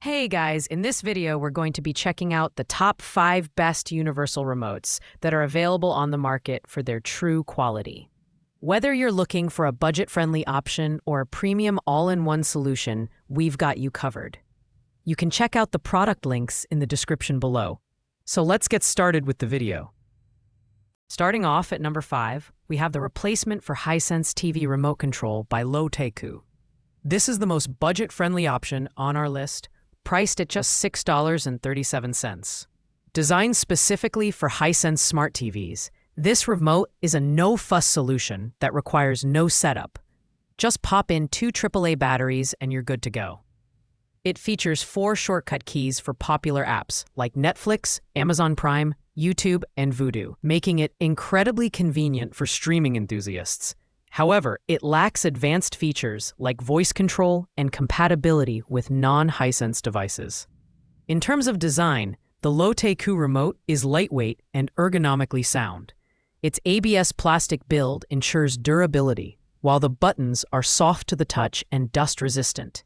Hey guys, in this video we're going to be checking out the top 5 best universal remotes that are available on the market for their true quality. Whether you're looking for a budget-friendly option or a premium all-in-one solution, we've got you covered. You can check out the product links in the description below. So let's get started with the video. Starting off at number 5, we have the replacement for Hisense TV remote control by LG. This is the most budget-friendly option on our list, priced at just $6.37. Designed specifically for Hisense smart TVs, this remote is a no-fuss solution that requires no setup. Just pop in 2 AAA batteries and you're good to go. It features 4 shortcut keys for popular apps like Netflix, Amazon Prime, YouTube, and Vudu, making it incredibly convenient for streaming enthusiasts. However, it lacks advanced features like voice control and compatibility with non-Hisense devices. In terms of design, the LG remote is lightweight and ergonomically sound. Its ABS plastic build ensures durability, while the buttons are soft to the touch and dust-resistant.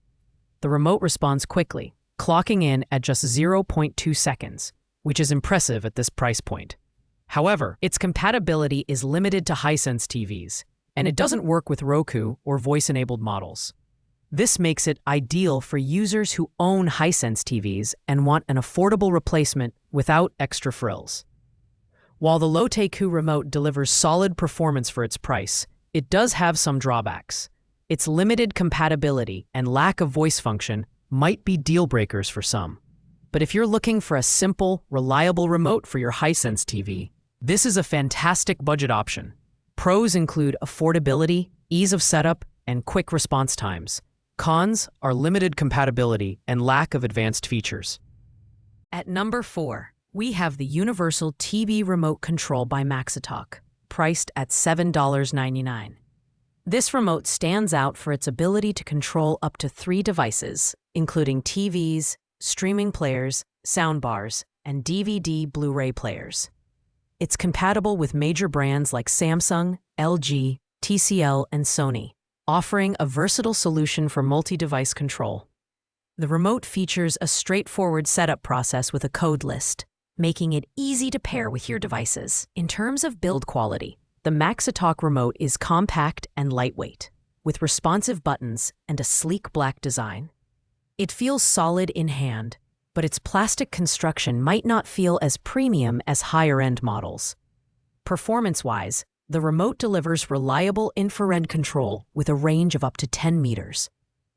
The remote responds quickly, clocking in at just 0.2 seconds, which is impressive at this price point. However, its compatibility is limited to Hisense TVs, and it doesn't work with Roku or voice-enabled models. This makes it ideal for users who own Hisense TVs and want an affordable replacement without extra frills. While the LG remote delivers solid performance for its price, it does have some drawbacks. Its limited compatibility and lack of voice function might be deal breakers for some. But if you're looking for a simple, reliable remote for your Hisense TV, this is a fantastic budget option. Pros include affordability, ease of setup, and quick response times. Cons are limited compatibility and lack of advanced features. At number 4, we have the Universal TV Remote Control by Maxitalk, priced at $7.99. This remote stands out for its ability to control up to 3 devices, including TVs, streaming players, soundbars, and DVD Blu-ray players. It's compatible with major brands like Samsung, LG, TCL, and Sony, offering a versatile solution for multi-device control. The remote features a straightforward setup process with a code list, making it easy to pair with your devices. In terms of build quality, the Maxitalk remote is compact and lightweight, with responsive buttons and a sleek black design. It feels solid in hand, but its plastic construction might not feel as premium as higher-end models. Performance-wise, the remote delivers reliable infrared control with a range of up to 10 meters.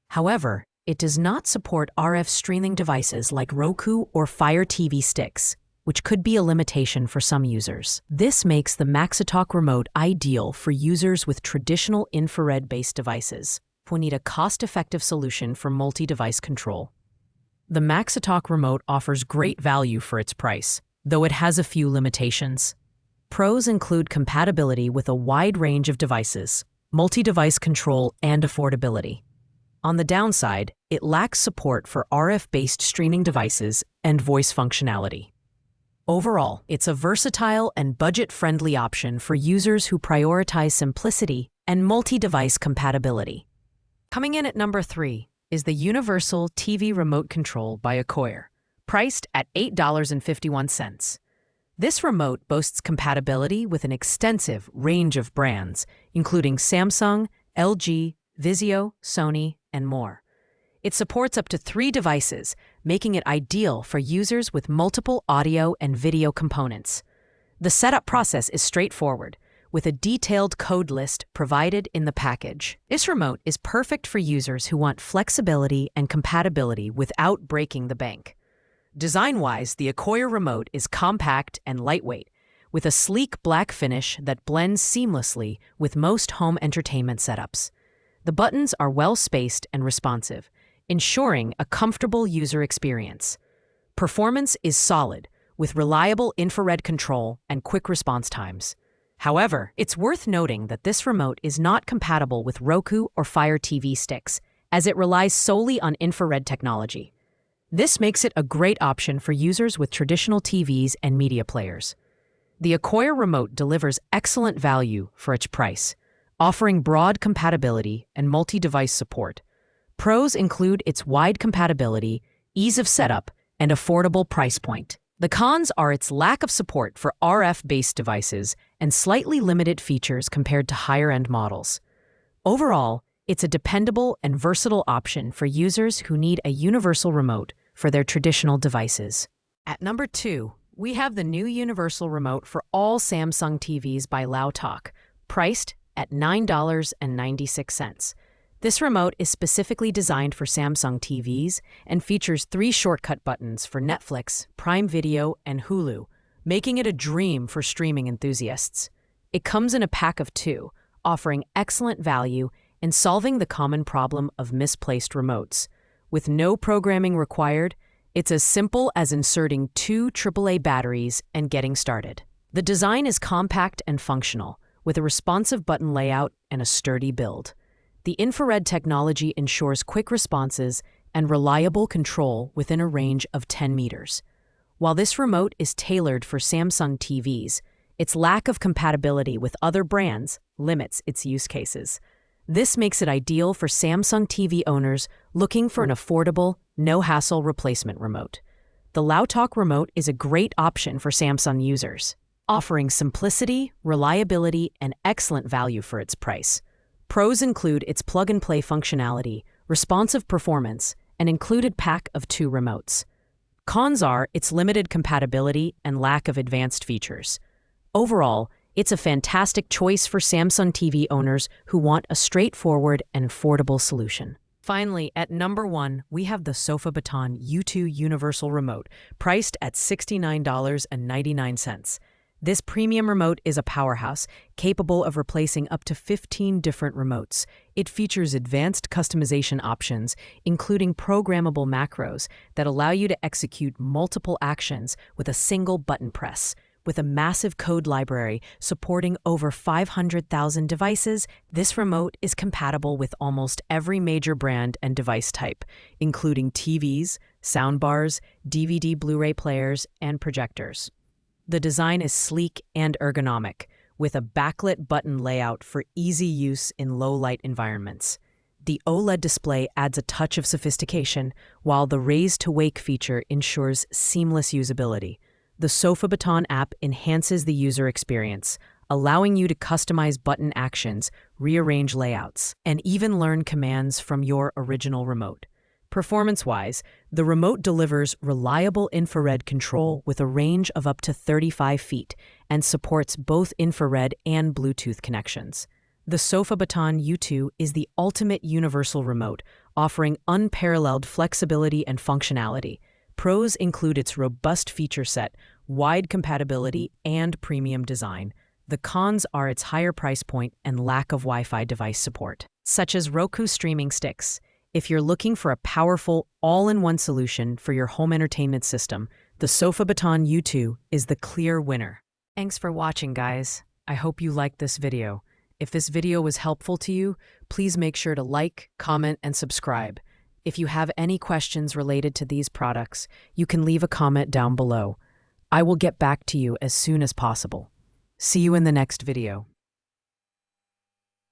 However, it does not support RF streaming devices like Roku or Fire TV sticks, which could be a limitation for some users. This makes the Maxitalk remote ideal for users with traditional infrared-based devices who need a cost-effective solution for multi-device control. The Maxitalk remote offers great value for its price, though it has a few limitations. Pros include compatibility with a wide range of devices, multi-device control, and affordability. On the downside, it lacks support for RF-based streaming devices and voice functionality. Overall, it's a versatile and budget-friendly option for users who prioritize simplicity and multi-device compatibility. Coming in at number 3 is the Universal TV Remote Control by Akoya, priced at $8.51. This remote boasts compatibility with an extensive range of brands, including Samsung, LG, Vizio, Sony, and more. It supports up to 3 devices, making it ideal for users with multiple audio and video components. The setup process is straightforward, with a detailed code list provided in the package. This remote is perfect for users who want flexibility and compatibility without breaking the bank. Design-wise, the Akoya remote is compact and lightweight, with a sleek black finish that blends seamlessly with most home entertainment setups. The buttons are well-spaced and responsive, ensuring a comfortable user experience. Performance is solid, with reliable infrared control and quick response times. However, it's worth noting that this remote is not compatible with Roku or Fire TV sticks, as it relies solely on infrared technology. This makes it a great option for users with traditional TVs and media players. The Akoya remote delivers excellent value for its price, offering broad compatibility and multi-device support. Pros include its wide compatibility, ease of setup, and affordable price point. The cons are its lack of support for RF-based devices and slightly limited features compared to higher-end models. Overall, it's a dependable and versatile option for users who need a universal remote for their traditional devices. At number 2, we have the new universal remote for all Samsung TVs by Lautalk, priced at $9.96. This remote is specifically designed for Samsung TVs and features 3 shortcut buttons for Netflix, Prime Video, and Hulu, making it a dream for streaming enthusiasts. It comes in a pack of 2, offering excellent value and solving the common problem of misplaced remotes. With no programming required, it's as simple as inserting 2 AAA batteries and getting started. The design is compact and functional, with a responsive button layout and a sturdy build. The infrared technology ensures quick responses and reliable control within a range of 10 meters. While this remote is tailored for Samsung TVs, its lack of compatibility with other brands limits its use cases. This makes it ideal for Samsung TV owners looking for an affordable, no-hassle replacement remote. The Lautalk remote is a great option for Samsung users, offering simplicity, reliability, and excellent value for its price. Pros include its plug-and-play functionality, responsive performance, and included pack of 2 remotes. Cons are its limited compatibility and lack of advanced features. Overall, it's a fantastic choice for Samsung TV owners who want a straightforward and affordable solution. Finally, at number 1, we have the SofaBaton U2 Universal Remote, priced at $69.99. This premium remote is a powerhouse, capable of replacing up to 15 different remotes. It features advanced customization options, including programmable macros that allow you to execute multiple actions with a single button press. With a massive code library supporting over 500,000 devices, this remote is compatible with almost every major brand and device type, including TVs, soundbars, DVD Blu-ray players, and projectors. The design is sleek and ergonomic, with a backlit button layout for easy use in low-light environments. The OLED display adds a touch of sophistication, while the raise-to-wake feature ensures seamless usability. The SofaBaton app enhances the user experience, allowing you to customize button actions, rearrange layouts, and even learn commands from your original remote. Performance-wise, the remote delivers reliable infrared control with a range of up to 35 feet and supports both infrared and Bluetooth connections. The SofaBaton U2 is the ultimate universal remote, offering unparalleled flexibility and functionality. Pros include its robust feature set, wide compatibility, and premium design. The cons are its higher price point and lack of Wi-Fi device support, such as Roku streaming sticks. If you're looking for a powerful, all-in-one solution for your home entertainment system, the SofaBaton U2 is the clear winner. Thanks for watching, guys. I hope you liked this video. If this video was helpful to you, please make sure to like, comment, and subscribe. If you have any questions related to these products, you can leave a comment down below. I will get back to you as soon as possible. See you in the next video.